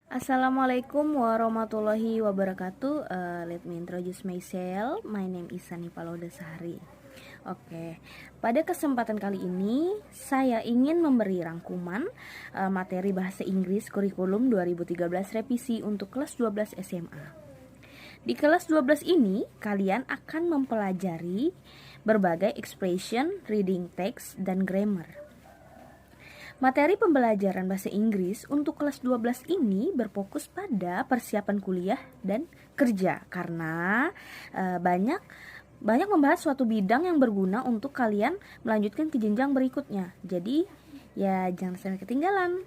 Assalamualaikum warahmatullahi wabarakatuh. Let me introduce myself. My name is Sani Palodasari. Oke, pada kesempatan kali ini saya ingin memberi rangkuman materi bahasa Inggris kurikulum 2013 revisi untuk kelas 12 SMA. Di kelas 12 ini kalian akan mempelajari berbagai expression, reading text, dan grammar. Materi pembelajaran bahasa Inggris untuk kelas 12 ini berfokus pada persiapan kuliah dan kerja karena banyak membahas suatu bidang yang berguna untuk kalian melanjutkan ke jenjang berikutnya. Jadi ya jangan sampai ketinggalan.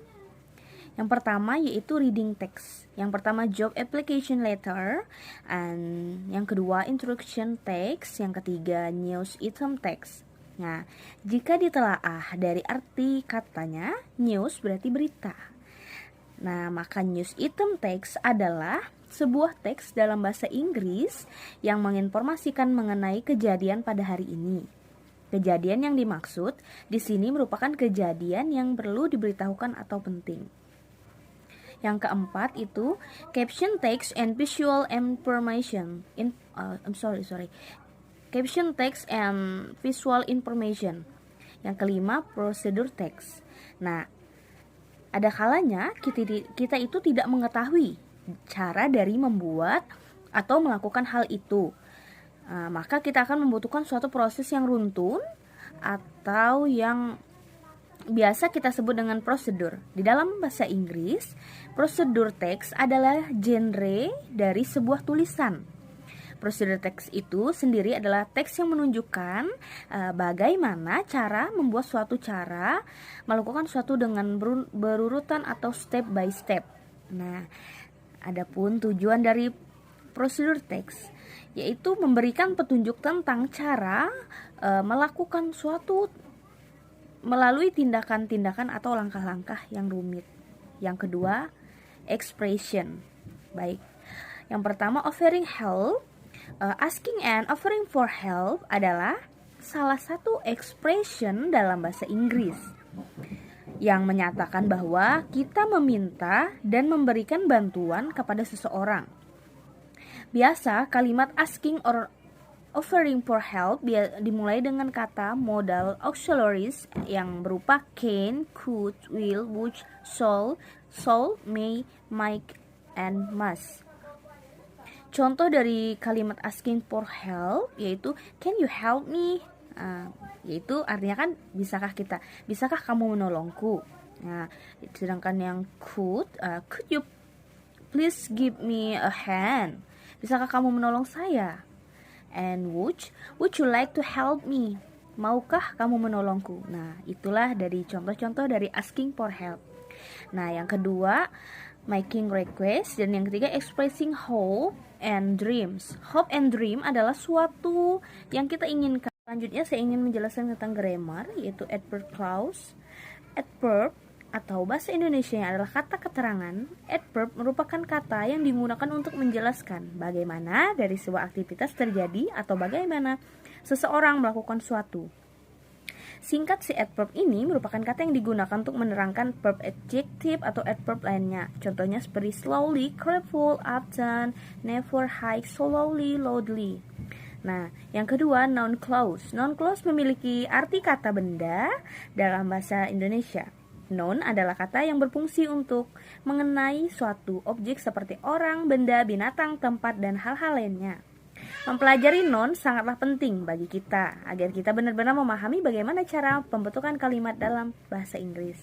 Yang pertama yaitu reading text. Yang pertama job application letter, and yang kedua introduction text, yang ketiga news item text. Nah, jika ditelaah dari arti katanya, news berarti berita. Nah, maka news item text adalah sebuah teks dalam bahasa Inggris yang menginformasikan mengenai kejadian pada hari ini. Kejadian yang dimaksud di sini merupakan kejadian yang perlu diberitahukan atau penting. Yang keempat itu caption text and visual information. Caption text and visual information. Yang kelima, procedure text. Nah, ada kalanya kita itu tidak mengetahui cara dari membuat atau melakukan hal itu. Maka kita akan membutuhkan suatu proses yang runtun atau yang biasa kita sebut dengan prosedur. Di dalam bahasa Inggris, prosedur text adalah genre dari sebuah tulisan. Prosedur teks itu sendiri adalah teks yang menunjukkan bagaimana cara membuat suatu cara, melakukan suatu dengan berurutan atau step by step. Nah, adapun tujuan dari prosedur teks yaitu memberikan petunjuk tentang cara melakukan suatu melalui tindakan-tindakan atau langkah-langkah yang rumit. Yang kedua, expression. Baik. Yang pertama, offering help. Asking and offering for help adalah salah satu expression dalam bahasa Inggris yang menyatakan bahwa kita meminta dan memberikan bantuan kepada seseorang. Biasa kalimat asking or offering for help dimulai dengan kata modal auxiliaries yang berupa can, could, will, would, shall, may, might, and must. Contoh dari kalimat asking for help yaitu can you help me? Yaitu artinya kan bisakah kamu menolongku? Nah, sedangkan yang could you please give me a hand? Bisakah kamu menolong saya? And would you like to help me? Maukah kamu menolongku? Nah, itulah dari contoh-contoh dari asking for help. Nah, yang kedua making request, dan yang ketiga expressing hope and dreams. Hope and dream adalah suatu yang kita inginkan. Selanjutnya saya ingin menjelaskan tentang grammar, yaitu adverb clause. Adverb atau bahasa Indonesia adalah kata keterangan. Adverb merupakan kata yang digunakan untuk menjelaskan bagaimana dari sebuah aktivitas terjadi atau bagaimana seseorang melakukan suatu. Singkat, si adverb ini merupakan kata yang digunakan untuk menerangkan verb adjective atau adverb lainnya. Contohnya seperti slowly, careful, often, never, high, slowly, loudly. Nah, yang kedua noun clause. Noun clause memiliki arti kata benda dalam bahasa Indonesia. Noun adalah kata yang berfungsi untuk mengenai suatu objek seperti orang, benda, binatang, tempat, dan hal-hal lainnya. Mempelajari noun sangatlah penting bagi kita agar kita benar-benar memahami bagaimana cara pembentukan kalimat dalam bahasa Inggris.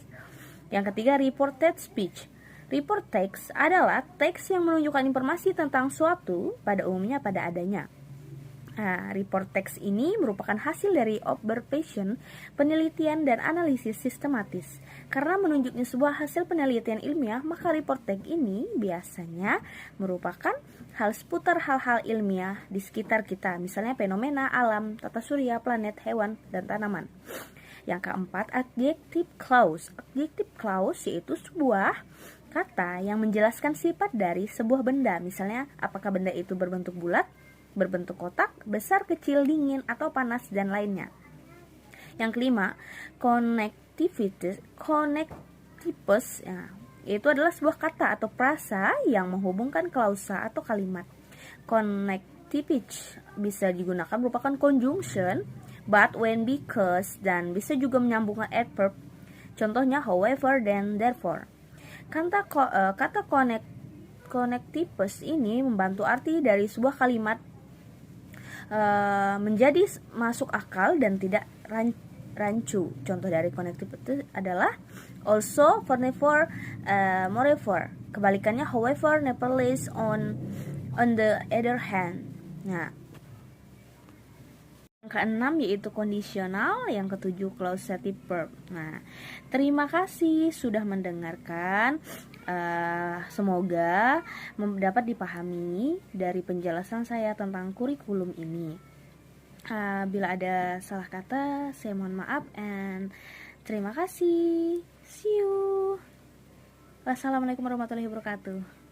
Yang ketiga, reported speech. Report text adalah teks yang menunjukkan informasi tentang suatu pada umumnya pada adanya. Nah, report text ini merupakan hasil dari observation, penelitian, dan analisis sistematis. Karena menunjuknya sebuah hasil penelitian ilmiah, maka report text ini biasanya merupakan hal seputar hal-hal ilmiah di sekitar kita, misalnya fenomena alam, tata surya, planet, hewan, dan tanaman. Yang keempat, adjective clause. Adjective clause yaitu sebuah kata yang menjelaskan sifat dari sebuah benda, misalnya apakah benda itu berbentuk bulat, berbentuk kotak, besar, kecil, dingin, atau panas, dan lainnya. Yang kelima, connectivity, ya, Itu adalah sebuah kata atau frasa yang menghubungkan klausa atau kalimat. Connective bisa digunakan merupakan conjunction, but, when, because, dan bisa juga menyambungkan adverb. Contohnya however, then, therefore. Kata connectives ini membantu arti dari sebuah kalimat menjadi masuk akal dan tidak rancu. Contoh dari connective itu adalah also, furthermore, moreover. Kebalikannya however, nevertheless, on the other hand. Nah, yang keenam yaitu kondisional, yang ketujuh causative verb. Nah, terima kasih sudah mendengarkan. Semoga dapat dipahami dari penjelasan saya tentang kurikulum ini. Bila ada salah kata, saya mohon maaf, and terima kasih. See you. Wassalamualaikum warahmatullahi wabarakatuh.